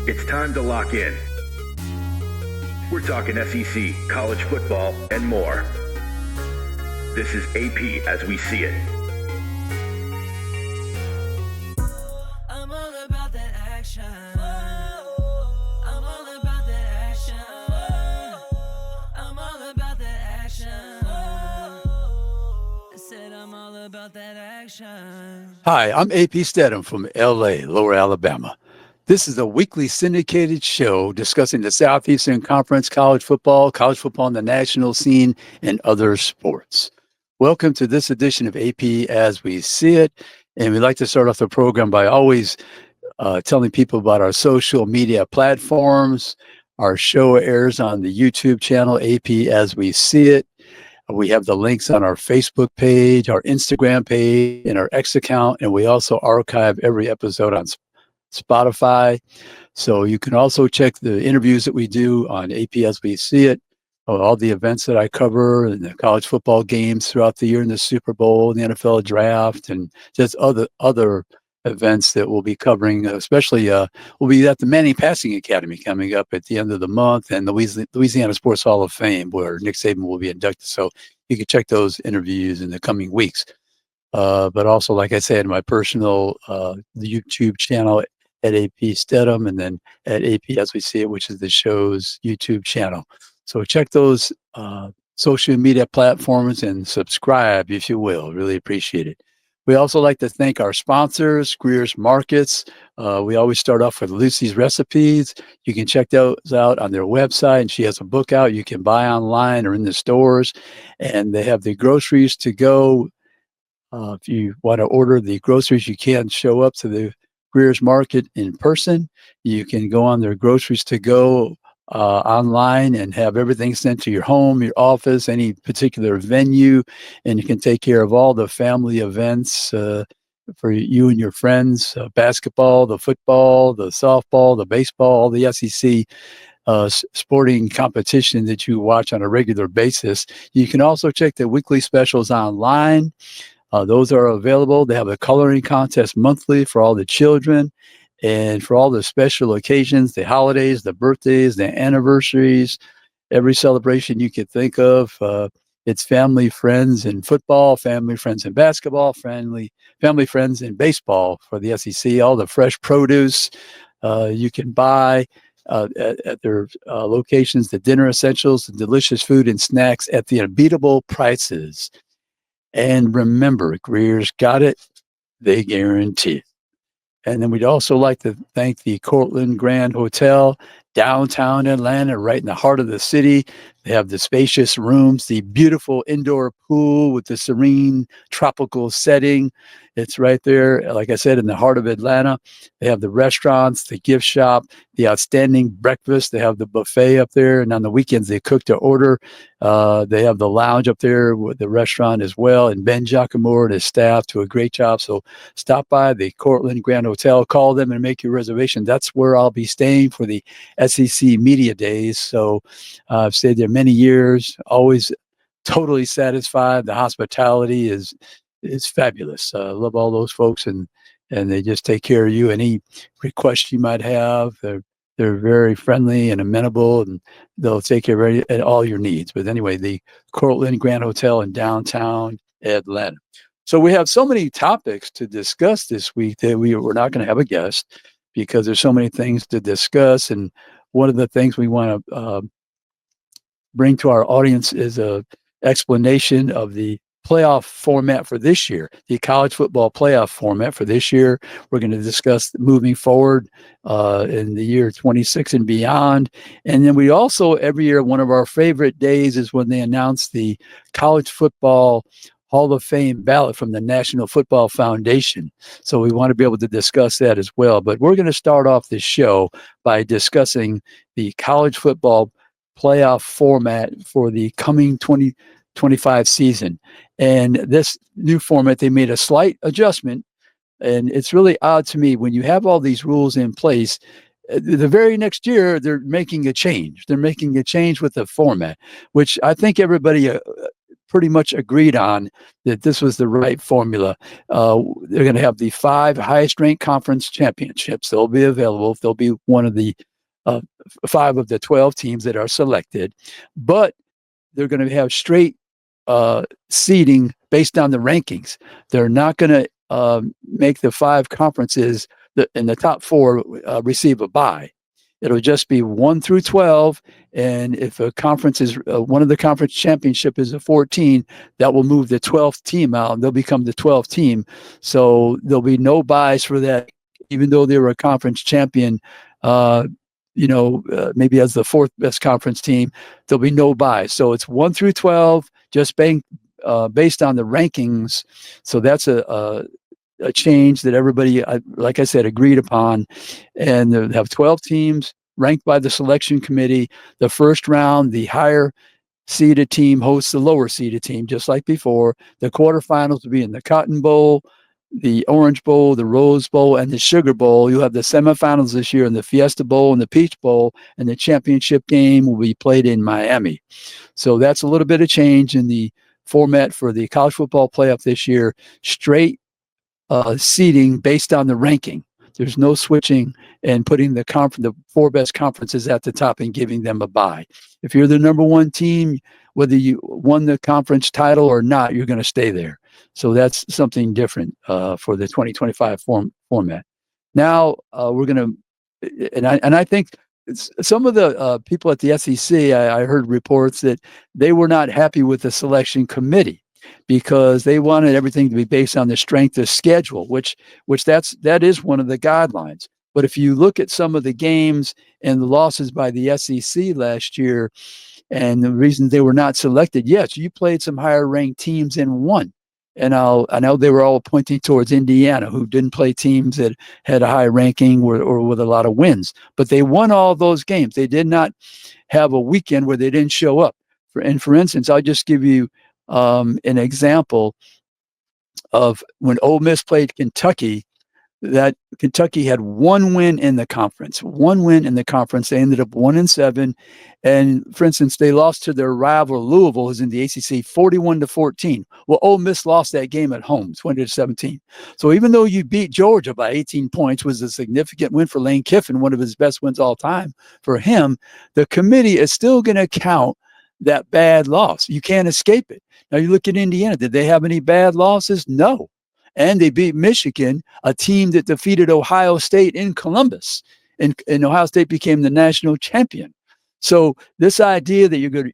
It's time to lock in. We're talking SEC, college football, and more. This is AP as we see it. I'm all about that action. I'm all about that action. I'm all about that action. I said I'm all about that action. Hi, I'm AP Stedham from LA, Lower Alabama. This is a weekly syndicated show discussing the Southeastern Conference college football on the national scene, and other sports. Welcome to this edition of AP as we see it. And we'd like to start off the program by always telling people about our social media platforms. Our show airs on the YouTube channel, AP as we see it. We have the links on our Facebook page, our Instagram page, and our X account. And we also archive every episode on Spotify. So you can also check the interviews that we do on AP as we see it, all the events that I cover, and the college football games throughout the year, and the Super Bowl, and the NFL draft, and just other events that we'll be covering. Especially we'll be at the Manning Passing Academy coming up at the end of the month, and the Louisiana Sports Hall of Fame, where Nick Saban will be inducted. So you can check those interviews in the coming weeks. But also, like I said, my personal YouTube channel at AP Stedham, and then at AP as we see it, which is the show's YouTube channel. So check those social media platforms and subscribe, if you will. Really appreciate it. We also like to thank our sponsors, Greer's Markets. We always start off with Lucy's Recipes. You can check those out on their website, and she has a book out you can buy online or in the stores. And they have the groceries to go. If you want to order the groceries, you can show up to the Greer's Market in person. You can go on their groceries to go online and have everything sent to your home, your office, any particular venue, and you can take care of all the family events for you and your friends, basketball, the football, the softball, the baseball, all the SEC sporting competition that you watch on a regular basis. You can also check the weekly specials online. Those are available. They have a coloring contest monthly for all the children, and for all the special occasions, the holidays, the birthdays, the anniversaries, every celebration you could think of. It's family, friends in football, family, friends in basketball, family, friends in baseball for the SEC. All the fresh produce you can buy at their locations, the dinner essentials, the delicious food and snacks at the unbeatable prices. And remember, Greer's got it. They guarantee it. And then we'd also like to thank the Cortland Grand Hotel, downtown Atlanta, right in the heart of the city. They have the spacious rooms, the beautiful indoor pool with the serene tropical setting. It's right there, like I said, in the heart of Atlanta. They have the restaurants, the gift shop, the outstanding breakfast. They have the buffet up there. And on the weekends, they cook to order. They have the lounge up there with the restaurant as well. And Ben Giacomo and his staff do a great job. So stop by the Cortland Grand Hotel, call them and make your reservation. That's where I'll be staying for the SEC Media Days. So I've stayed there many years, always totally satisfied. The hospitality is fabulous. I love all those folks, and they just take care of you. Any requests you might have, they're very friendly and amenable, and they'll take care of all your needs. But anyway, the Cortland Grand Hotel in downtown Atlanta. So we have so many topics to discuss this week that we're not going to have a guest because there's so many things to discuss. And one of the things we want to bring to our audience is a explanation of the playoff format for this year, the college football playoff format for this year. We're going to discuss moving forward in the year 26 and beyond. And then we also, every year, one of our favorite days is when they announce the college football Hall of Fame ballot from the National Football Foundation. So we want to be able to discuss that as well. But we're going to start off this show by discussing the college football playoff format for the coming 2025 season. And this new format, they made a slight adjustment. And it's really odd to me when you have all these rules in place. The very next year, they're making a change. They're making a change with the format, which I think everybody pretty much agreed on that this was the right formula. They're going to have the 5 highest ranked conference championships. They'll be available. They'll be one of the 5 of the 12 teams that are selected, but they're going to have straight seeding based on the rankings. They're not going to make the 5 conferences in the top 4 receive a bye. It'll just be 1 through 12, and if a conference is one of the conference championship is a 14, that will move the 12th team out, and they'll become the 12th team. So there'll be no buys for that, even though they were a conference champion. Maybe as the 4th best conference team, there'll be no buys. So it's 1 through 12, just based on the rankings. So that's a change that everybody, like I said, agreed upon. And they have 12 teams ranked by the selection committee. The first round, the higher seeded team hosts the lower seeded team, just like before. The quarterfinals will be in the Cotton Bowl, the Orange Bowl, the Rose Bowl, and the Sugar Bowl. You'll have the semifinals this year in the Fiesta Bowl and the Peach Bowl, and the championship game will be played in Miami. So that's a little bit of change in the format for the college football playoff this year. Straight seeding based on the ranking. There's no switching and putting the 4 best conferences at the top and giving them a bye. If you're the number 1 team, whether you won the conference title or not, you're going to stay there. So that's something different for the 2025 format. Now we're going to, and I think some of the people at the SEC, I heard reports that they were not happy with the selection committee, because they wanted everything to be based on the strength of schedule, which that is one of the guidelines. But if you look at some of the games and the losses by the SEC last year, and the reason they were not selected, yes, you played some higher ranked teams and won. And I know they were all pointing towards Indiana, who didn't play teams that had a high ranking or with a lot of wins. But they won all those games. They did not have a weekend where they didn't show up. For instance, I'll just give you an example of when Ole Miss played Kentucky. That Kentucky had 1 win in the conference. They ended up 1-7. And for instance, they lost to their rival Louisville, who's in the ACC, 41-14. Well, Ole Miss lost that game at home, 20-17. So even though you beat Georgia by 18 points, was a significant win for Lane Kiffin, one of his best wins all time for him, the committee is still going to count that bad loss. You can't escape it. Now you look at Indiana. Did they have any bad losses? No. And they beat Michigan, a team that defeated Ohio State in Columbus, and Ohio State became the national champion. So this idea that you're going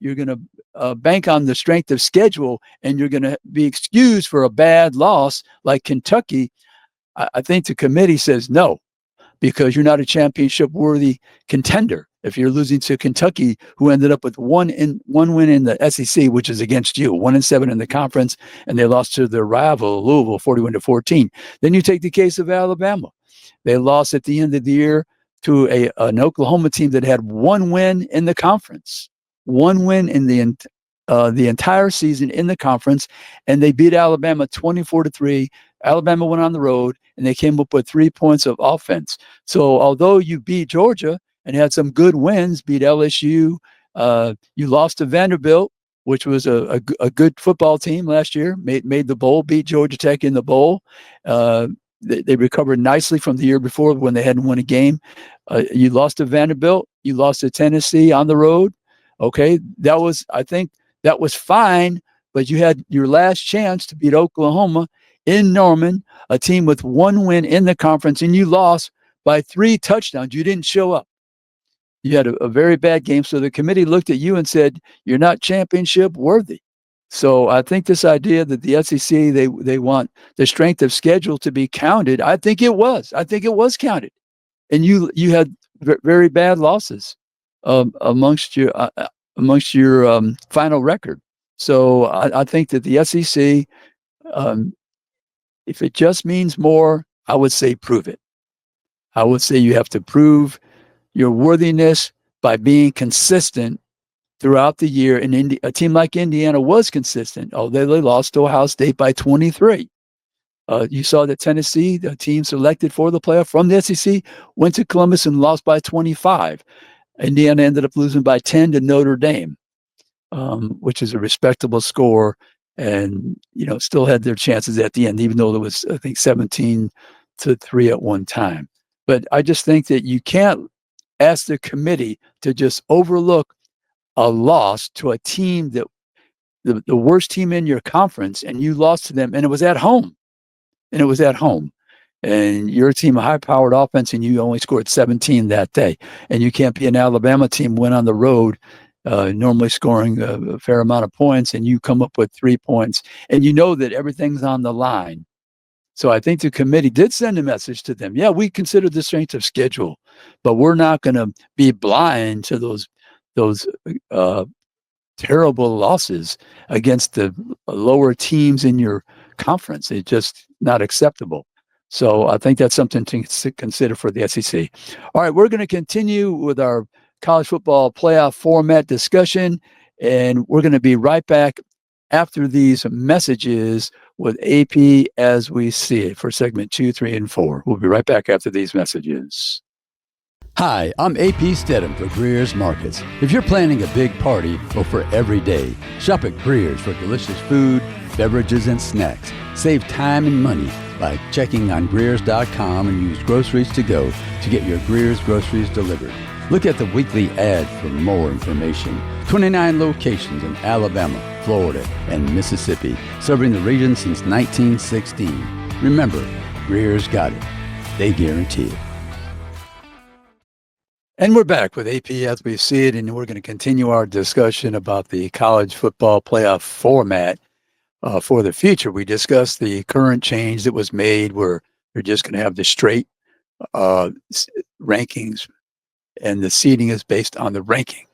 to bank on the strength of schedule and you're going to be excused for a bad loss like Kentucky, I think the committee says no, because you're not a championship-worthy contender. If you're losing to Kentucky, who ended up with one win in the SEC, which is against you, 1-7 in the conference, and they lost to their rival Louisville, 41-14. Then you take the case of Alabama. They lost at the end of the year to an Oklahoma team that had 1 win in the conference, 1 win in the entire season in the conference, and they beat Alabama 24-3. Alabama went on the road, and they came up with 3 points of offense. So although you beat Georgia and had some good wins, beat LSU, you lost to Vanderbilt, which was a good football team last year, made the bowl, beat Georgia Tech in the bowl. They recovered nicely from the year before when they hadn't won a game. You lost to Vanderbilt. You lost to Tennessee on the road. Okay, I think that was fine, but you had your last chance to beat Oklahoma in Norman, a team with 1 win in the conference, and you lost by 3 touchdowns. You didn't show up. You had a very bad game. So the committee looked at you and said, you're not championship worthy. So I think this idea that the SEC, they want the strength of schedule to be counted. I think it was counted. And you had very bad losses amongst your final record. So I think that the SEC, if it just means more, I would say prove it. I would say you have to prove your worthiness by being consistent throughout the year. And a team like Indiana was consistent, although they lost to Ohio State by 23. You saw that Tennessee, the team selected for the playoff from the SEC, went to Columbus and lost by 25. Indiana ended up losing by 10 to Notre Dame, which is a respectable score. and still had their chances at the end, even though there was, I think, 17-3 at one time. But I just think that you can't ask the committee to just overlook a loss to a team that the worst team in your conference, and you lost to them, and it was at home. And you're a team of high-powered offense, and you only scored 17 that day. And you can't be an Alabama team, went on the road, normally scoring a fair amount of points, and you come up with 3 points, and you know that everything's on the line. So I think the committee did send a message to them. Yeah, we consider the strength of schedule, but we're not going to be blind to those terrible losses against the lower teams in your conference. It's just not acceptable. So I think that's something to consider for the SEC. All right, we're going to continue with our college football playoff format discussion, and we're going to be right back after these messages with AP as we see it for segment 2, 3, and 4. We'll be right back after these messages. Hi, I'm AP Stedham for Greer's Markets. If you're planning a big party or for every day, shop at Greer's for delicious food, beverages, and snacks. Save time and money by checking on Greer's.com and use Groceries to Go to get your Greer's groceries delivered. Look at the weekly ad for more information. 29 locations in Alabama, Florida, and Mississippi, serving the region since 1916. Remember, Greer's got it. They guarantee it. And we're back with AP as we see it, and we're going to continue our discussion about the college football playoff format for the future. We discussed the current change that was made where they're just going to have the straight rankings, and the seeding is based on the ranking.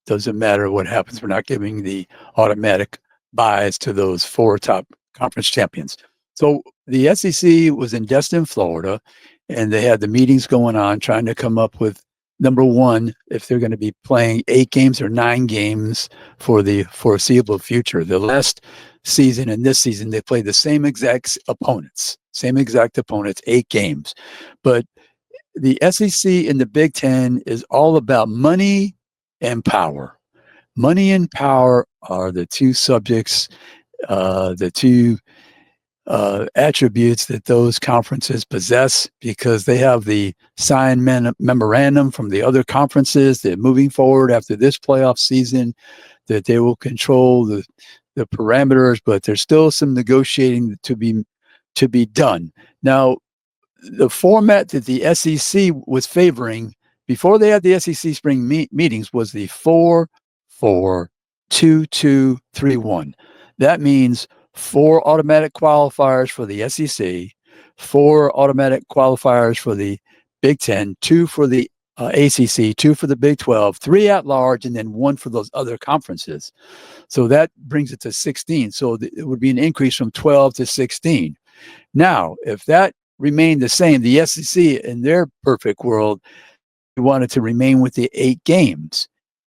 Doesn't matter what happens. We're not giving the automatic buys to those 4 top conference champions. So the SEC was in Destin, Florida, and they had the meetings going on trying to come up with, number one, if they're going to be playing 8 games or 9 games for the foreseeable future. The last season and this season, they played the same exact opponents, 8 games. But the SEC and the Big Ten is all about money and power. Money and power are the two subjects, the two attributes that those conferences possess, because they have the signed memorandum from the other conferences that moving forward after this playoff season, that they will control the parameters, but there's still some negotiating to be done. Now, the format that the SEC was favoring before they had the SEC spring meetings was the 4-4-2-2-3-1. That means 4 automatic qualifiers for the SEC, 4 automatic qualifiers for the Big Ten, 2 for the ACC, 2 for the Big 12, 3 at large, and then 1 for those other conferences. So that brings it to 16. So it would be an increase from 12 to 16. Now, if that remained the same, the SEC in their perfect world wanted to remain with the 8 games.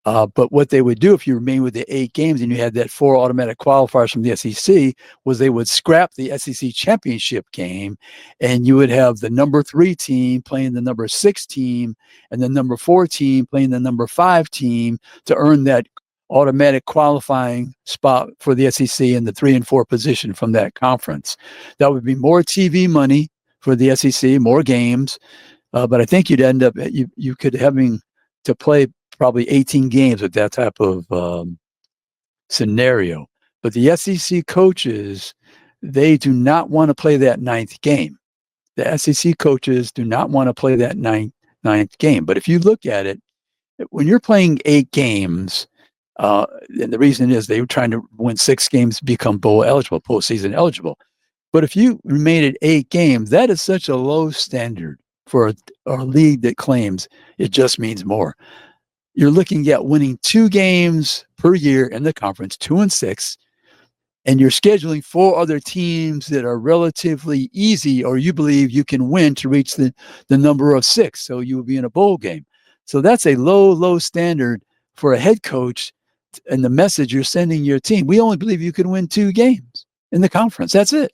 But what they would do if you remain with the 8 games and you had that 4 automatic qualifiers from the SEC was they would scrap the SEC championship game, and you would have the number 3 team playing the number 6 team and the number 4 team playing the number 5 team to earn that automatic qualifying spot for the SEC in the 3 and 4 position from that conference. That would be more TV money for the SEC, more games. But I think you'd end up, you could having to play probably 18 games with that type of scenario. But the SEC coaches, they do not want to play that 9th game. The SEC coaches do not want to play that ninth game. But if you look at it, when you're playing 8 games, and the reason is they were trying to win 6 games to become bowl eligible, postseason eligible. But if you remain at 8 games, that is such a low standard for a league that claims it just means more. You're looking at winning 2 games per year in the conference, 2 and 6, and you're scheduling 4 other teams that are relatively easy, or you believe you can win to reach the number of 6. So you will be in a bowl game. So that's a low standard for a head coach, and the message you're sending your team. We only believe you can win 2 games in the conference. That's it.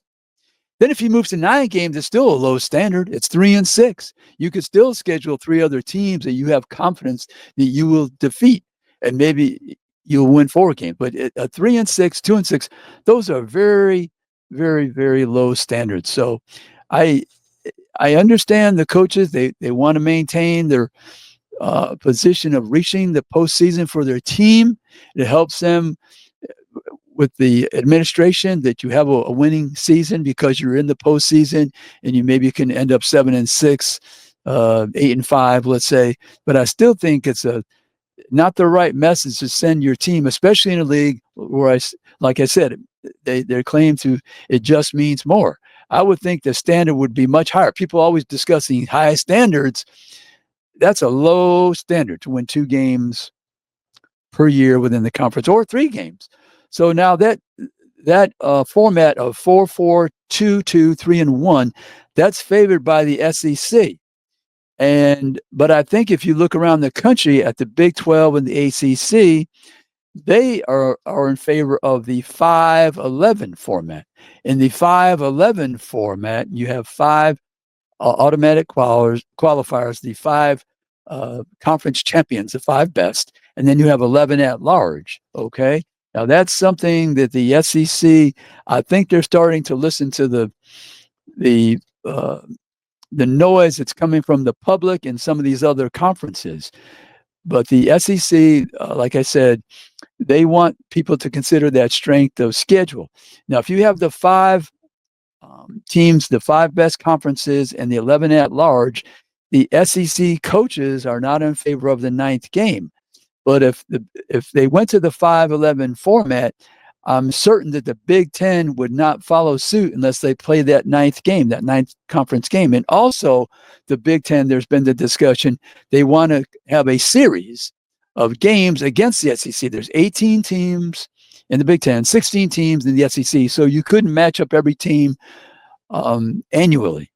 Then if you move to 9 games, it's still a low standard. It's 3 and 6. You could still schedule 3 other teams that you have confidence that you will defeat. And maybe you'll win 4 games. But a 3-6, 2-6, those are very, very, very low standards. So I understand the coaches, they want to maintain their position of reaching the postseason for their team. It helps them with the administration that you have a winning season because you're in the postseason, and you maybe can end up 7-6, 8-5, let's say. But I still think it's not the right message to send your team, especially in a league where like I said, they claim to it just means more. I would think the standard would be much higher. People always discussing high standards. That's a low standard to win 2 games per year within the conference, or 3 games. So now that format of 4-4, 2-2, 3-1, that's favored by the SEC. But I think if you look around the country at the Big 12 and the ACC, they are in favor of the 5-11 format. In the 5-11 format, you have 5 automatic qualifiers, the 5 conference champions, the 5 best, and then you have 11 at large. Okay, now that's something that the SEC, I think they're starting to listen to the noise that's coming from the public and some of these other conferences. But the SEC, like I said, they want people to consider that strength of schedule. Now, if you have the 5 teams, the 5 best conferences, and the 11 at large, the SEC coaches are not in favor of the 9th game. But if they went to the 5-11 format, I'm certain that the Big Ten would not follow suit unless they play that 9th game, that 9th conference game. And also, the Big Ten, there's been the discussion, they want to have a series of games against the SEC. There's 18 teams in the Big Ten, 16 teams in the SEC. So you couldn't match up every team annually.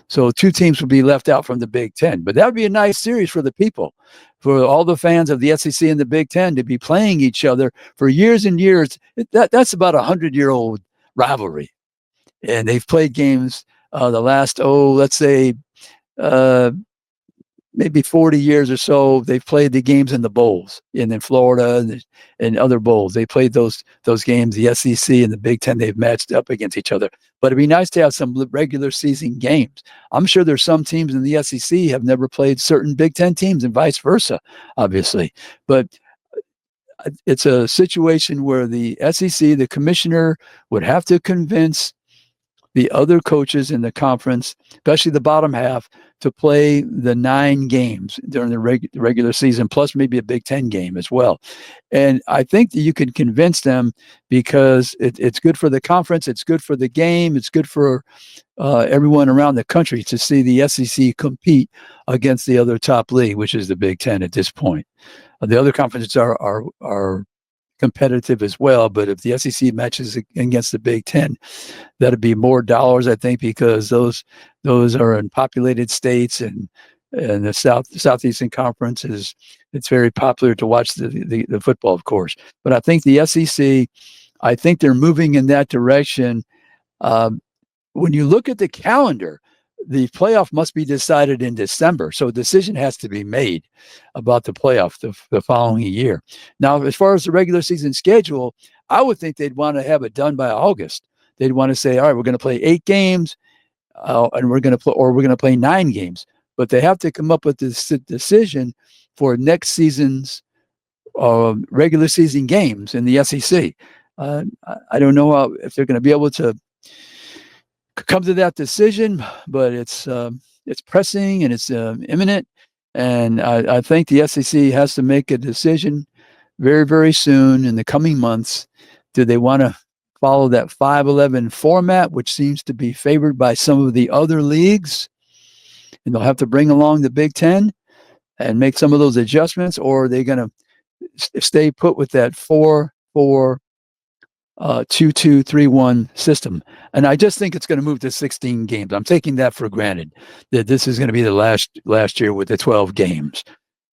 So 2 teams would be left out from the Big Ten. But that would be a nice series for the people, for all the fans of the SEC and the Big Ten to be playing each other for years and years. That's about 100-year-old rivalry. And they've played games the last, let's say, maybe 40 years or so. They've played the games in the bowls, and in Florida and other bowls. They played those games, the SEC and the Big Ten, they've matched up against each other. But it'd be nice to have some regular season games. I'm sure there's some teams in the SEC have never played certain Big Ten teams and vice versa, obviously. But it's a situation where the SEC, the commissioner, would have to convince the other coaches in the conference, especially the bottom half, to play the 9 games during the regular season, plus maybe a Big Ten game as well. And I think that you can convince them because it's good for the conference, it's good for the game, it's good for everyone around the country to see the SEC compete against the other top league, which is the Big Ten at this point. The other conferences are competitive as well, but if the SEC matches against the Big Ten, that'd be more dollars, I think, because those are in populated states, and the Southeastern Conference it's very popular to watch the football, of course. But I think the SEC, I think they're moving in that direction. When you look at the calendar, the playoff must be decided in December. So a decision has to be made about the playoff the following year. Now, as far as the regular season schedule, I would think they'd want to have it done by August. They'd want to say, all right, we're going to play 8 games and we're going to play 9 games. But they have to come up with this decision for next season's regular season games in the SEC. I don't know if they're going to be able to come to that decision, but it's pressing and it's imminent. And I think the SEC has to make a decision very, very soon in the coming months. Do they want to follow that 5-11 format, which seems to be favored by some of the other leagues? And they'll have to bring along the Big Ten and make some of those adjustments, or are they going to stay put with that 4-4 2-2-3-1 system? And I just think it's going to move to 16 games. I'm taking that for granted, that this is going to be the last year with the 12 games.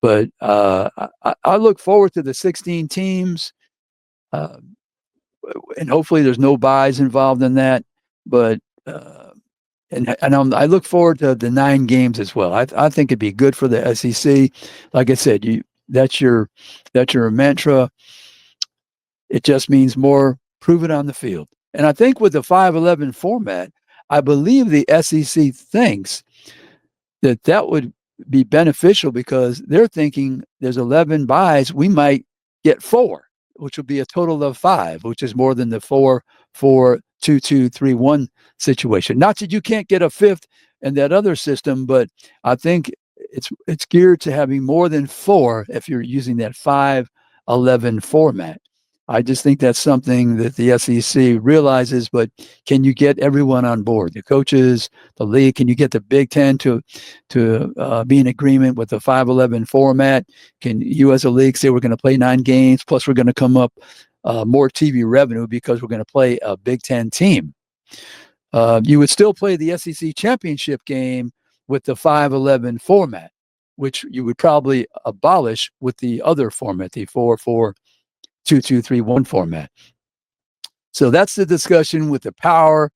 But I look forward to the 16 teams, and hopefully there's no buys involved in that. But I look forward to the 9 games as well. I think it'd be good for the SEC. Like I said, that's your mantra. It just means more proven on the field. And I think with the 5-11 format, I believe the SEC thinks that would be beneficial because they're thinking there's 11 buys, we might get 4, which would be a total of 5, which is more than the 4-4-2-2-3-1 situation. Not that you can't get a 5th in that other system, but I think it's geared to having more than 4 if you're using that 5-11 format. I just think that's something that the SEC realizes, but can you get everyone on board? The coaches, the league, can you get the Big Ten to be in agreement with the 5-11 format? Can you as a league say we're going to play 9 games, plus we're going to come up more TV revenue because we're going to play a Big Ten team? You would still play the SEC championship game with the 5-11 format, which you would probably abolish with the other format, the 4-4-2-2-3-1 format. So that's the discussion with the power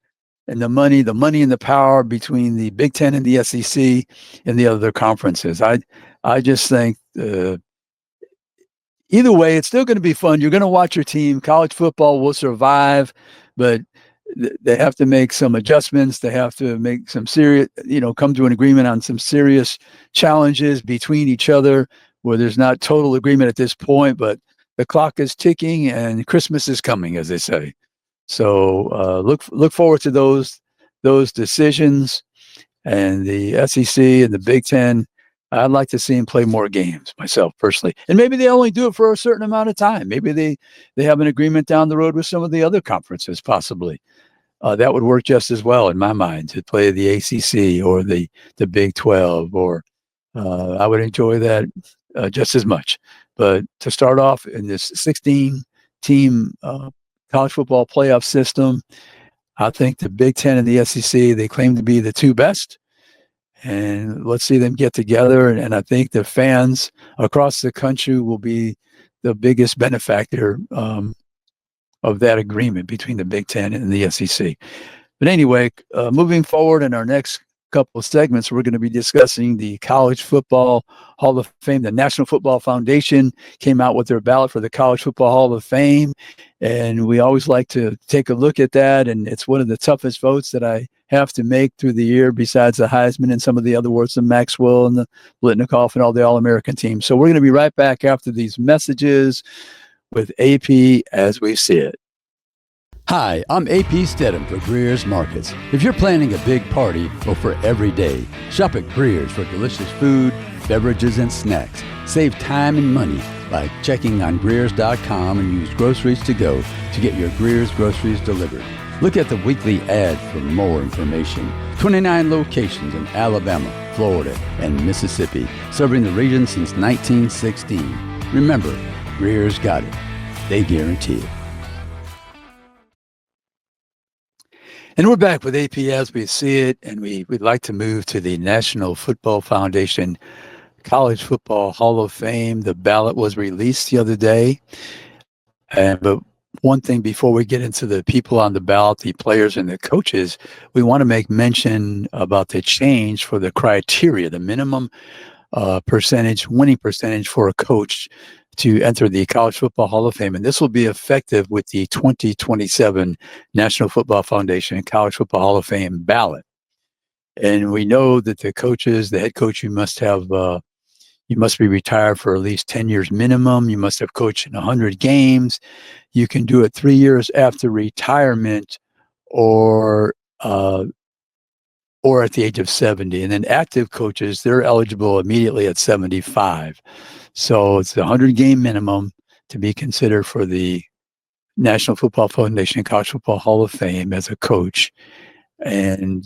and the money and the power between the Big Ten and the SEC and the other conferences. I just think either way, it's still going to be fun. You're going to watch your team. College football will survive, but they have to make some adjustments. They have to make some serious, come to an agreement on some serious challenges between each other where there's not total agreement at this point, but the clock is ticking and Christmas is coming, as they say. So look forward to those decisions. And the SEC and the Big Ten, I'd like to see them play more games myself personally. And maybe they only do it for a certain amount of time. Maybe they have an agreement down the road with some of the other conferences, possibly. That would work just as well in my mind to play the ACC or the Big 12, or I would enjoy that just as much. But to start off in this 16-team college football playoff system, I think the Big Ten and the SEC, they claim to be the 2 best. And let's see them get together. And I think the fans across the country will be the biggest benefactor of that agreement between the Big Ten and the SEC. But anyway, moving forward in our next couple of segments, we're going to be discussing the College Football Hall of Fame. The National Football Foundation came out with their ballot for the College Football Hall of Fame, and we always like to take a look at that, and it's one of the toughest votes that I have to make through the year, besides the Heisman and some of the other awards, the Maxwell and the Blitnikoff and all the All-American teams. So we're going to be right back after these messages with AP as we see it. Hi, I'm AP Stedham for Greer's Markets. If you're planning a big party or for every day, shop at Greer's for delicious food, beverages, and snacks. Save time and money by checking on Greers.com and use Groceries to Go to get your Greer's groceries delivered. Look at the weekly ad for more information. 29 locations in Alabama, Florida, and Mississippi, serving the region since 1916. Remember, Greer's got it. They guarantee it. And we're back with AP as we see it, and we'd like to move to the National Football Foundation College Football Hall of Fame. The ballot was released the other day. But one thing before we get into the people on the ballot, the players and the coaches, we want to make mention about the change for the criteria, the minimum winning percentage for a coach to enter the College Football Hall of Fame. And this will be effective with the 2027 National Football Foundation College Football Hall of Fame ballot. And we know that the head coach, you must be retired for at least 10 years minimum. You must have coached in 100 games. You can do it 3 years after retirement or at the age of 70. And then active coaches, they're eligible immediately at 75. So it's a 100-game minimum to be considered for the National Football Foundation College Football Hall of Fame as a coach. And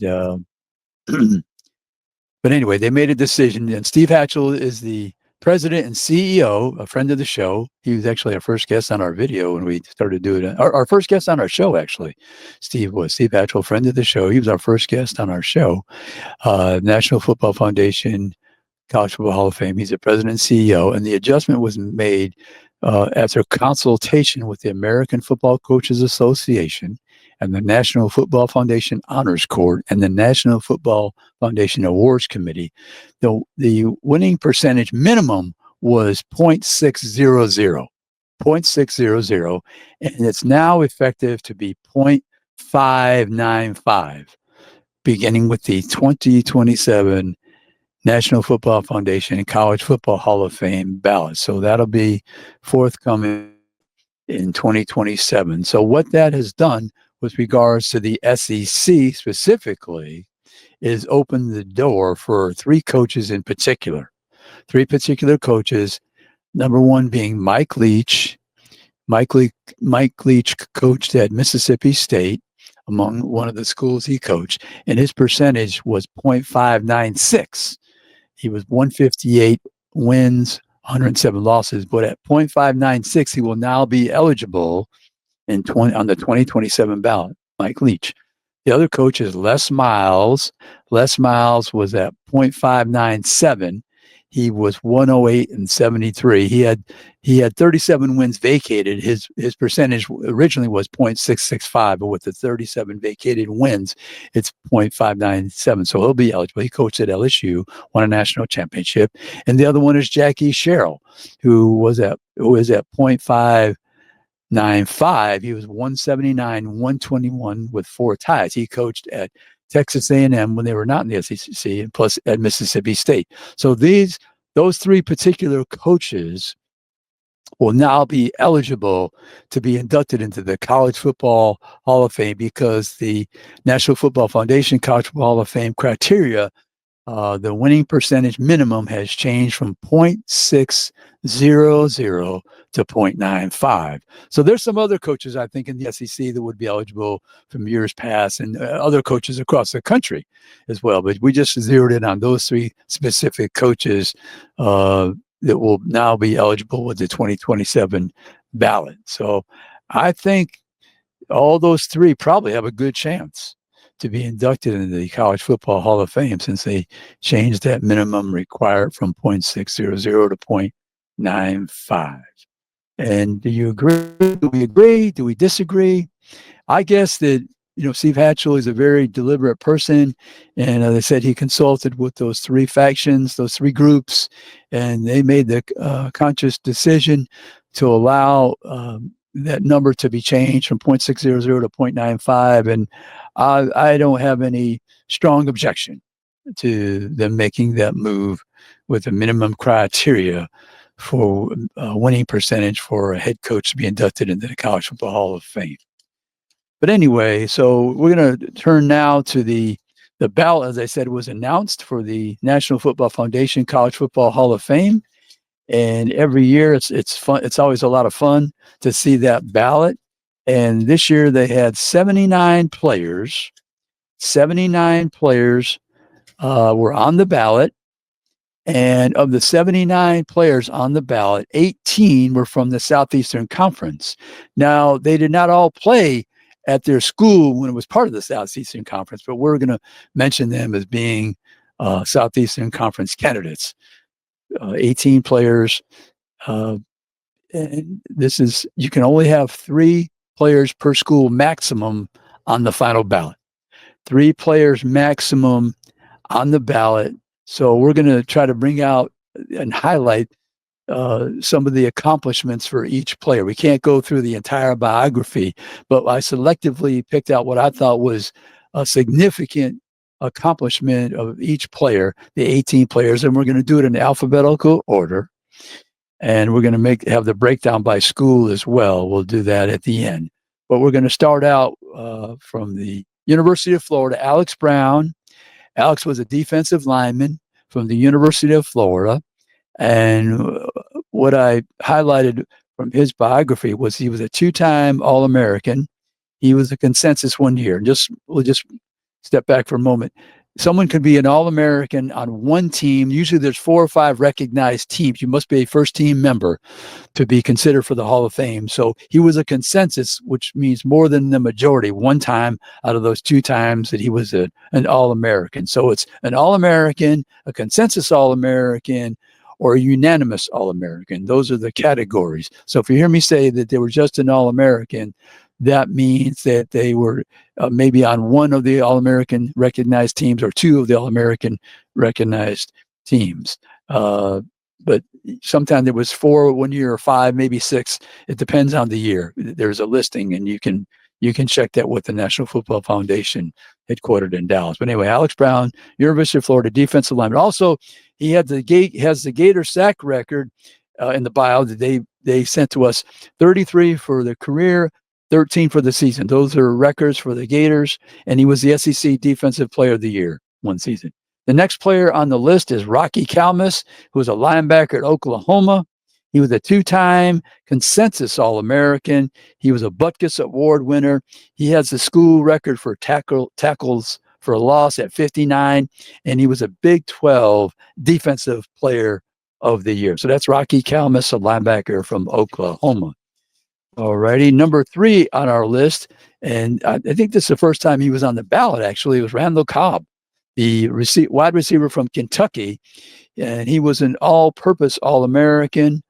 but anyway, they made a decision, and Steve Hatchell is the president and CEO, a friend of the show. He was actually our first guest on our video when we started doing it. Our first guest on our show, actually. Steve Hatchell, friend of the show. He was our first guest on our show. National Football Foundation College Football Hall of Fame. He's the president and CEO, and the adjustment was made after consultation with the American Football Coaches Association and the National Football Foundation Honors Court and the National Football Foundation Awards Committee. The winning percentage minimum was .600. .600, and it's now effective to be .595, beginning with the 2027 National Football Foundation and College Football Hall of Fame ballot. So that'll be forthcoming in 2027. So what that has done with regards to the SEC specifically is open the door for three coaches in particular. Three particular coaches, number one being Mike Leach. Mike Leach coached at Mississippi State, among one of the schools he coached, and his percentage was .596. He was 158 wins, 107 losses, but at .596, he will now be eligible on the 2027 ballot, Mike Leach. The other coach is Les Miles. Les Miles was at .597. He was 108 and 73. He had 37 wins vacated. His percentage originally was .665, but with the 37 vacated wins, it's .597. So he'll be eligible. He coached at LSU, won a national championship. And the other one is Jackie Sherrill, who is at .595. He was 179, 121 with 4 ties. He coached at Texas A&M when they were not in the SEC, and plus at Mississippi State. So those three particular coaches will now be eligible to be inducted into the College Football Hall of Fame, because the National Football Foundation College Football Hall of Fame criteria, the winning percentage minimum has changed from .600 to .95. So there's some other coaches, I think, in the SEC that would be eligible from years past, and other coaches across the country as well. But we just zeroed in on those three specific coaches that will now be eligible with the 2027 ballot. So I think all those three probably have a good chance to be inducted into the College Football Hall of Fame, since they changed that minimum required from .600 to .95. And do you agree? Do we agree? Do we disagree? I guess that, Steve Hatchell is a very deliberate person. And as I said, he consulted with those three factions, those three groups, and they made the conscious decision to allow that number to be changed from .600 to .95. And I don't have any strong objection to them making that move with a minimum criteria for winning percentage for a head coach to be inducted into the College Football Hall of Fame. But anyway, so we're going to turn now to the ballot. As I said, was announced for the National Football Foundation College Football Hall of Fame. And every year it's fun. It's always a lot of fun to see that ballot. And this year they had 79 players. 79 players were on the ballot. And of the 79 players on the ballot, 18 were from the Southeastern Conference. Now, they did not all play at their school when it was part of the Southeastern Conference, but we're going to mention them as being Southeastern Conference candidates. 18 players. And this is, you can only have 3 players per school maximum on the final ballot. 3 players maximum on the ballot. So we're going to try to bring out and highlight some of the accomplishments for each player. We can't go through the entire biography, but I selectively picked out what I thought was a significant accomplishment of each player, the 18 players, and we're going to do it in alphabetical order. And we're going to have the breakdown by school as well. We'll do that at the end. But we're going to start out from the University of Florida, Alex Brown. Alex was a defensive lineman from the University of Florida. And what I highlighted from his biography was he was a 2-time All-American. He was a consensus one year. We'll just step back for a moment. Someone could be an All-American on one team. Usually there's 4 or 5 recognized teams. You must be a first-team member to be considered for the Hall of Fame. So he was a consensus, which means more than the majority, one time out of those 2 times that he was an All-American. So it's an All-American, a consensus All-American, or a unanimous All-American. Those are the categories. So if you hear me say that they were just an All-American, that means that they were maybe on one of the All-American recognized teams or 2 of the All-American recognized teams. but sometimes it was 4 one year or 5, maybe 6. It depends on the year. There's a listing, and you can check that with the National Football Foundation, headquartered in Dallas. But anyway, Alex Brown, University of Florida defensive lineman. Also, he has the Gator sack record in the bio that they sent to us. 33 for the career, 13 for the season. Those are records for the Gators, and he was the SEC Defensive Player of the Year one season. The next player on the list is Rocky Kalmus, who was a linebacker at Oklahoma. He was a 2-time consensus All-American. He was a Butkus Award winner. He has the school record for tackles for a loss at 59, and he was a Big 12 Defensive Player of the Year. So that's Rocky Kalmus, a linebacker from Oklahoma. All righty, number 3 on our list, and I think this is the first time he was on the ballot, actually. It was Randall Cobb, the wide receiver from Kentucky, and he was an all-purpose All-American.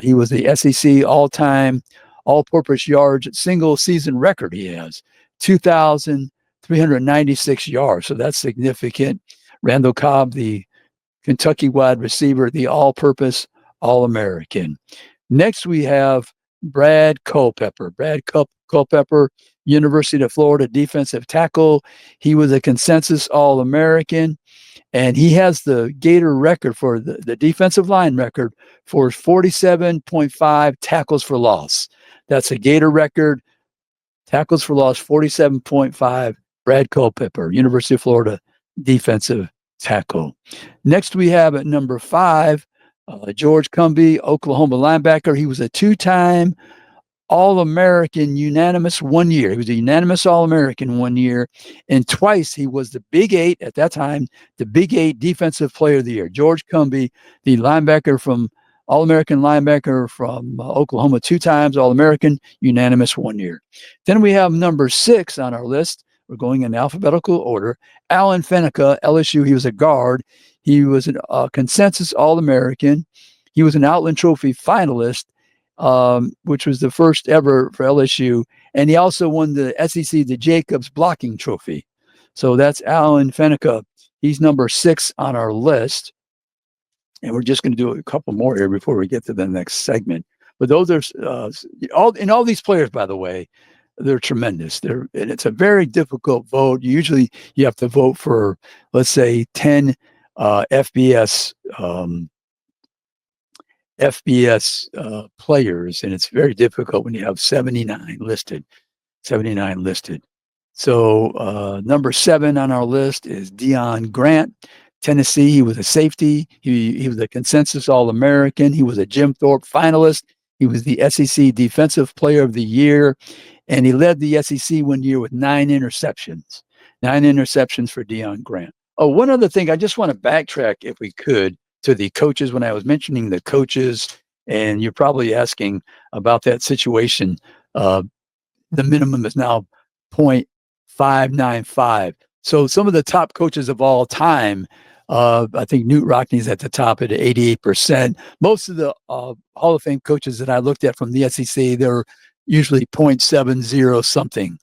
He was the SEC all-time all-purpose yards single season record. He has 2,396 yards, so that's significant. Randall Cobb, the Kentucky wide receiver, the all-purpose All-American. Next, we have Brad Culpepper. Brad Culpepper, University of Florida defensive tackle. He was a consensus All-American, and he has the Gator record for the defensive line record for 47.5 tackles for loss. That's a Gator record. Tackles for loss, 47.5. Brad Culpepper, University of Florida defensive tackle. Next, we have at number 5, George Cumbie, Oklahoma linebacker. He was a 2-time All-American unanimous one year. He was a unanimous All-American one year, and twice he was the Big 8 at that time, the Big 8 Defensive Player of the Year. George Cumbie, the All-American linebacker from Oklahoma, 2 times All-American, unanimous one year. Then we have number 6 on our list. We're going in alphabetical order. Alan Fenica, LSU. He was a guard. He was a consensus All-American. He was an Outland Trophy finalist, which was the first ever for LSU. And he also won the SEC, the Jacobs Blocking Trophy. So that's Alan Fenica. He's number 6 on our list. And we're just going to do a couple more here before we get to the next segment. But those are all these players, by the way, they're tremendous. And it's a very difficult vote. Usually you have to vote for, let's say, 10 FBS players, and it's very difficult when you have 79 listed. So number 7 on our list is Deion Grant, Tennessee. He was a safety. He was a consensus All-American. He was a Jim Thorpe finalist. He was the SEC Defensive Player of the Year, and he led the SEC one year with 9 interceptions. 9 interceptions for Deion Grant. Oh, one other thing, I just want to backtrack, if we could, to the coaches when I was mentioning the coaches, and you're probably asking about that situation. The minimum is now 0.595. So some of the top coaches of all time, I think Knute Rockne's at the top at 88%. Most of the Hall of Fame coaches that I looked at from the SEC, they're usually 0.70 something.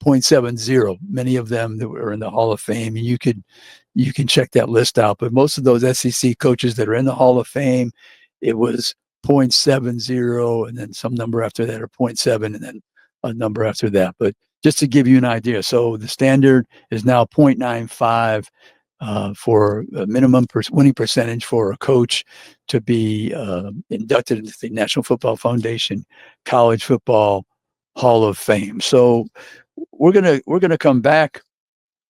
0.70. Many of them that were in the Hall of Fame, and you can check that list out. But most of those SEC coaches that are in the Hall of Fame, it was 0.70, and then some number after that, or 0.7, and then a number after that. But just to give you an idea, so the standard is now 0.95 for a minimum winning percentage for a coach to be inducted into the National Football Foundation College Football Hall of Fame. So we're gonna come back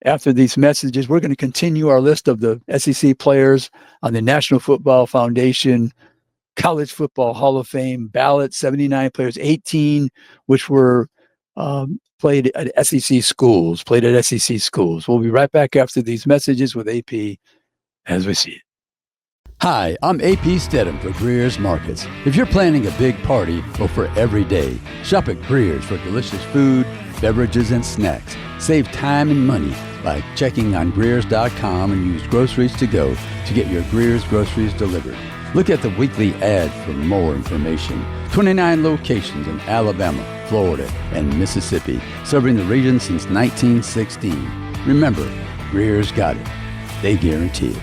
after these messages. We're going to continue our list of the SEC players on the National Football Foundation College Football Hall of Fame ballot. 79 players, 18 which were played at SEC schools. We'll be right back after these messages with AP as we see it. Hi, I'm AP Stedham for Greer's Markets. If you're planning a big party or for every day, shop at Greer's for delicious food, beverages, and snacks. Save time and money by checking on Greers.com and use Groceries to Go to get your Greer's groceries delivered. Look at the weekly ad for more information. 29 locations in Alabama, Florida, and Mississippi, serving the region since 1916. Remember, Greer's got it. They guarantee it.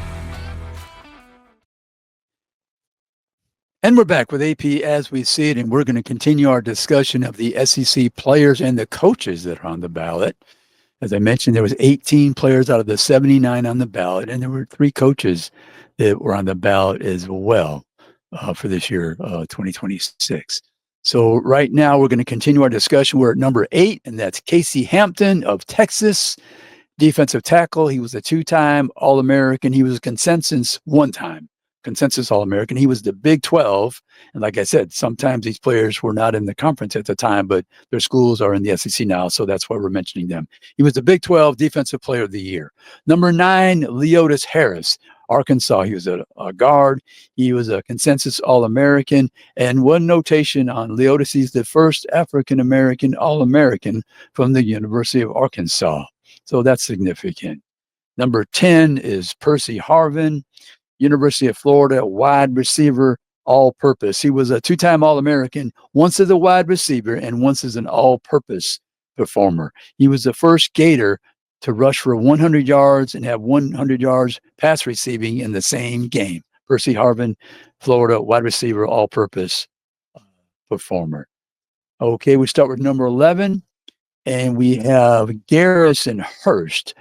And we're back with AP as we see it, and we're going to continue our discussion of the SEC players and the coaches that are on the ballot. As I mentioned, there was 18 players out of the 79 on the ballot, and there were 3 coaches that were on the ballot as well for this year, 2026. So right now, we're going to continue our discussion. We're at number 8, and that's Casey Hampton of Texas, defensive tackle. He was a 2-time All-American. He was a consensus 1-time consensus All-American. He was the Big 12. And like I said, sometimes these players were not in the conference at the time, but their schools are in the SEC now. So that's why we're mentioning them. He was the Big 12 Defensive Player of the Year. Number 9, Leotis Harris, Arkansas. He was a guard. He was a consensus All-American. And one notation on Leotis, he's the first African-American All-American from the University of Arkansas. So that's significant. Number 10 is Percy Harvin, University of Florida, wide receiver, all-purpose. He was a 2-time All-American, once as a wide receiver and once as an all-purpose performer. He was the first Gator to rush for 100 yards and have 100 yards pass receiving in the same game. Percy Harvin, Florida, wide receiver, all-purpose performer. Okay, we start with number 11. And we have Garrison Hurst,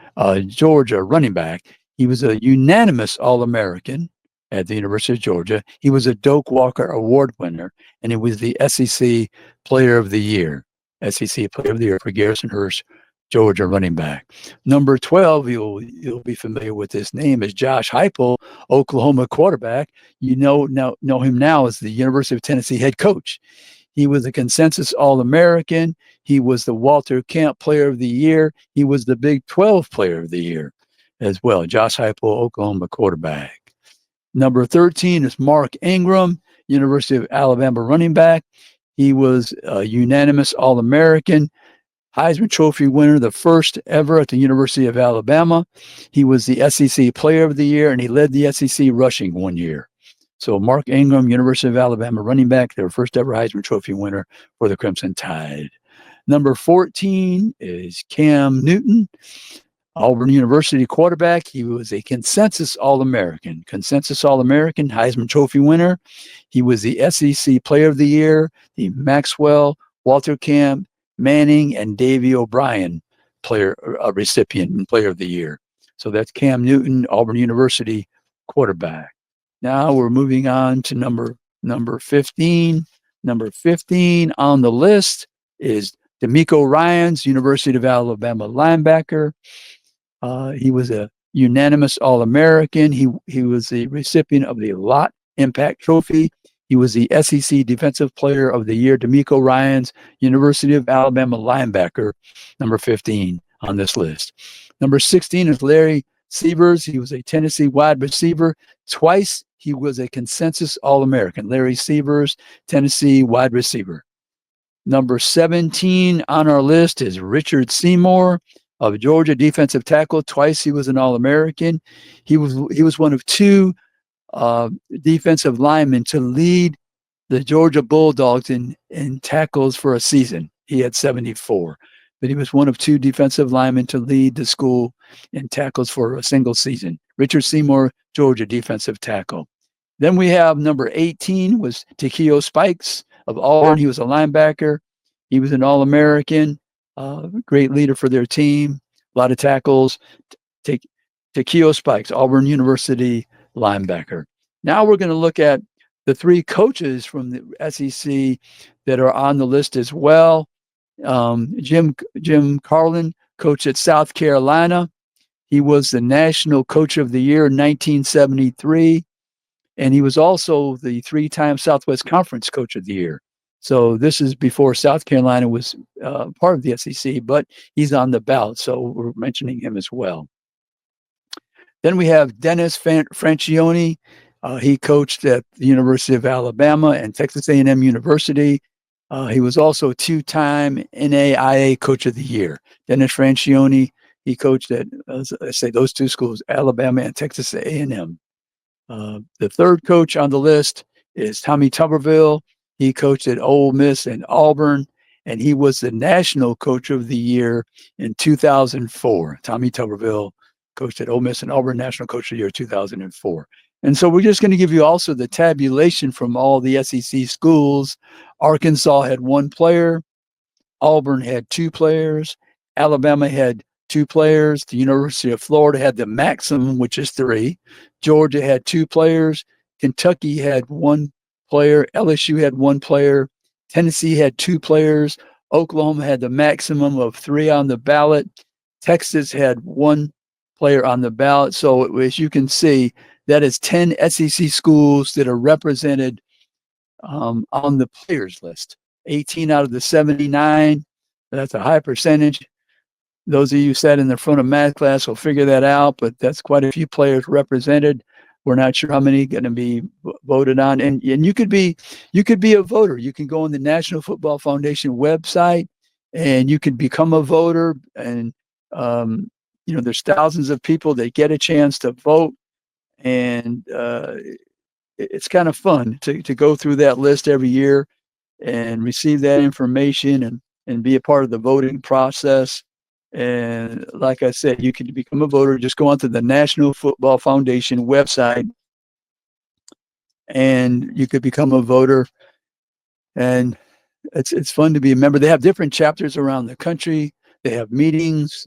Georgia running back. He was a unanimous All-American at the University of Georgia. He was a Doak Walker Award winner, and he was the SEC Player of the Year. SEC Player of the Year for Garrison Hurst, Georgia running back. Number 12, you'll be familiar with this name, is Josh Heupel, Oklahoma quarterback. You know him now as the University of Tennessee head coach. He was a consensus All-American. He was the Walter Camp Player of the Year. He was the Big 12 Player of the Year as well. Josh Heupel, Oklahoma quarterback. Number 13 is Mark Ingram, University of Alabama running back. He was a unanimous All-American, Heisman Trophy winner, the first ever at the University of Alabama. He was the SEC Player of the Year, and he led the SEC rushing one year. So Mark Ingram, University of Alabama running back, their first ever Heisman Trophy winner for the Crimson Tide. Number 14 is Cam Newton, Auburn University quarterback. He was a consensus All-American, Heisman Trophy winner. He was the SEC Player of the Year, the Maxwell, Walter Camp, Manning, and Davey O'Brien recipient and Player of the Year. So that's Cam Newton, Auburn University quarterback. Now we're moving on to number 15. Number 15 on the list is D'Amico Ryans, University of Alabama linebacker. He was a unanimous All-American. He was the recipient of the Lott Impact Trophy. He was the SEC Defensive Player of the Year. D'Amico Ryans, University of Alabama linebacker, number 15 on this list. Number 16 is Larry Sievers. He was a Tennessee wide receiver. Twice he was a consensus All-American. Larry Sievers, Tennessee wide receiver. Number 17 on our list is Richard Seymour of Georgia, defensive tackle. Twice he was an All-American. He was one of 2 defensive linemen to lead the Georgia Bulldogs in tackles for a season. He had 74. But he was one of 2 defensive linemen to lead the school in tackles for a single season. Richard Seymour, Georgia defensive tackle. Then we have number 18 was Takeo Spikes of Auburn. He was a linebacker. He was an All-American, great leader for their team, a lot of tackles. Takeo Spikes, Auburn University linebacker. Now we're going to look at the 3 coaches from the SEC that are on the list as well. Jim Carlin, coach at South Carolina. He was the National Coach of the Year in 1973, and he was also the 3-time Southwest Conference Coach of the Year. So this is before South Carolina was part of the SEC, but he's on the ballot, so we're mentioning him as well. Then we have Dennis Franchione. He coached at the University of Alabama and Texas A&M University. He was also a 2-time NAIA Coach of the Year. Dennis Franchione, he coached at, those 2 schools, Alabama and Texas A&M. The third coach on the list is Tommy Tuberville. He coached at Ole Miss and Auburn, and he was the National Coach of the Year in 2004. Tommy Tuberville coached at Ole Miss and Auburn, National Coach of the Year 2004. And so we're just going to give you also the tabulation from all the SEC schools. Arkansas had 1 player. Auburn had 2 players. Alabama had 2 players. The University of Florida had the maximum, which is 3. Georgia had 2 players. Kentucky had 1 player. LSU had 1 player. Tennessee had 2 players. Oklahoma had the maximum of 3 on the ballot. Texas had 1 player on the ballot. So as you can see, that is 10 SEC schools that are represented on the players list. 18 out of the 79. That's a high percentage. Those of you who sat in the front of math class will figure that out, but that's quite a few players represented. We're not sure how many going to be voted on. And you could be a voter. You can go on the National Football Foundation website and you can become a voter. And, there's thousands of people that get a chance to vote. And it's kind of fun to go through that list every year and receive that information and be a part of the voting process. And like I said, you can become a voter. Just go onto the National Football Foundation website and you could become a voter. And it's fun to be a member. They have different chapters around the country. They have meetings.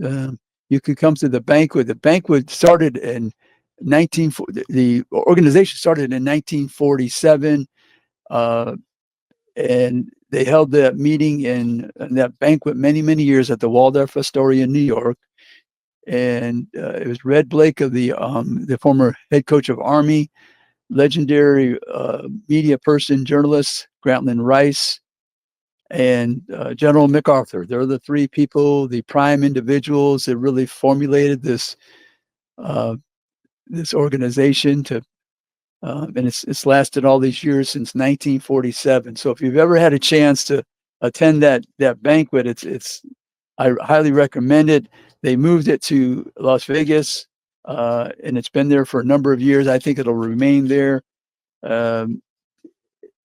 You could come to the banquet. The banquet started in the organization started in 1947. And they held that meeting in that banquet many years at the Waldorf Astoria in New York. And it was Red Blake of the former head coach of Army, legendary media person, journalist, Grantland Rice, and General MacArthur. They're the 3 people, the prime individuals that really formulated this organization and it's lasted all these years since 1947. So if you've ever had a chance to attend that banquet, I highly recommend it. They moved it to Las Vegas, and it's been there for a number of years. I think it'll remain there. And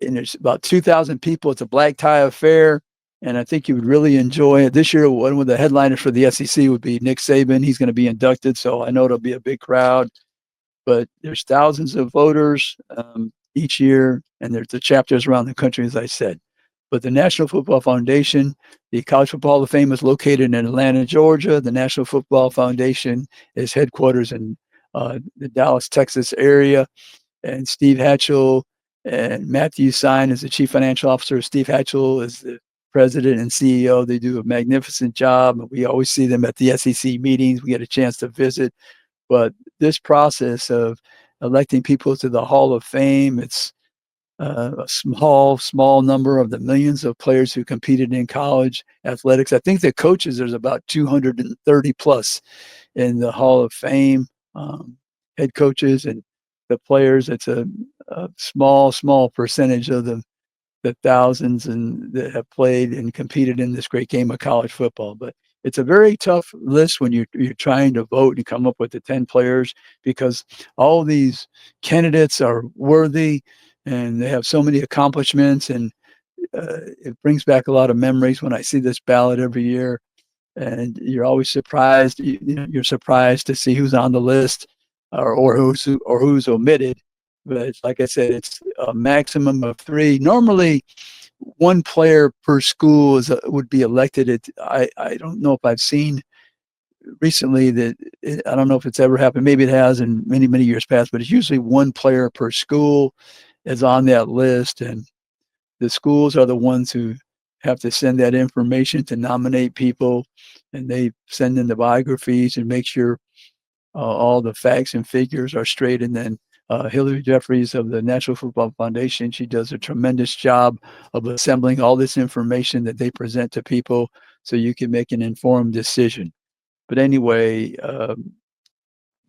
there's about 2,000 people. It's a black tie affair, and I think you would really enjoy it. This year, one of the headliners for the SEC would be Nick Saban. He's going to be inducted, so I know it'll be a big crowd. But there's thousands of voters each year, and there's the chapters around the country, as I said. But the National Football Foundation, the College Football Hall of Fame is located in Atlanta, Georgia. The National Football Foundation is headquarters in the Dallas, Texas area. And Steve Hatchell and Matthew Sine is the chief financial officer. Steve Hatchell is the president and CEO. They do a magnificent job. We always see them at the SEC meetings. We get a chance to visit. But this process of electing people to the Hall of Fame, it's a small number of the millions of players who competed in college athletics. I think the coaches, there's about 230 plus in the Hall of Fame, head coaches, and the players. It's a small percentage of the thousands that have played and competed in this great game of college football. But it's a very tough list when you're trying to vote and come up with the 10 players, because all these candidates are worthy and they have so many accomplishments, and it brings back a lot of memories when I see this ballot every year. And you're always surprised. You're surprised to see who's on the list or who's omitted. But like I said, it's a maximum of 3. Normally, 1 player per school would be elected. I don't know if I've seen recently that. I don't know if it's ever happened. Maybe it has in many years past. But it's usually 1 player per school is on that list, and the schools are the ones who have to send that information to nominate people, and they send in the biographies and make sure all the facts and figures are straight. And then Hillary Jeffries of the National Football Foundation, she does a tremendous job of assembling all this information that they present to people so you can make an informed decision. But anyway,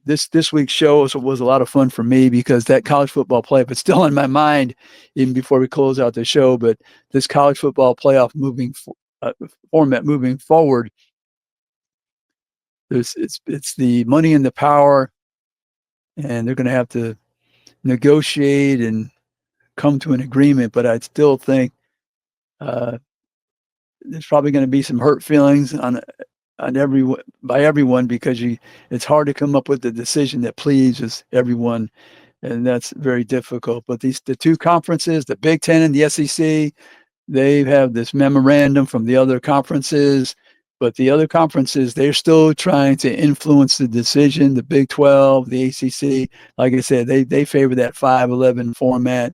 this week's show was a lot of fun for me because that college football playoff, it's still in my mind even before we close out the show, but this college football playoff format moving forward, it's the money and the power, and they're going to have to negotiate and come to an agreement. But I still think there's probably going to be some hurt feelings by everyone, because it's hard to come up with a decision that pleases everyone. and that's very difficult. But the two conferences, the Big Ten and the SEC, they have this memorandum from the other conferences, but the other conferences, they're still trying to influence the decision. The Big 12, the ACC, like I said, they favor that 5-11 format.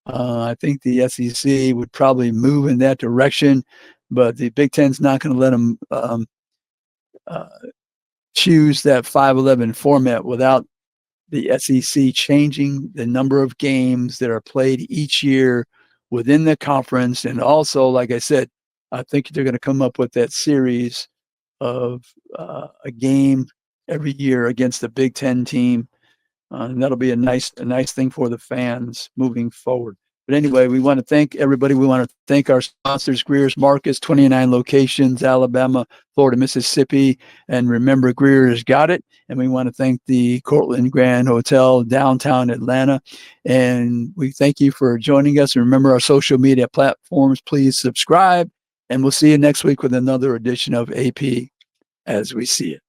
I think the SEC would probably move in that direction, but the Big Ten's not going to let them uh, choose that 5-11 format without the SEC changing the number of games that are played each year within the conference. And also, like I said, I think they're going to come up with that series of a game every year against the Big Ten team. And that'll be a nice thing for the fans moving forward. But anyway, we want to thank everybody. We want to thank our sponsors, Greer's Markets, 29 locations, Alabama, Florida, Mississippi. And remember, Greer's got it. And we want to thank the Cortland Grand Hotel, downtown Atlanta. And we thank you for joining us. And remember our social media platforms. Please subscribe. And we'll see you next week with another edition of AP as we see it.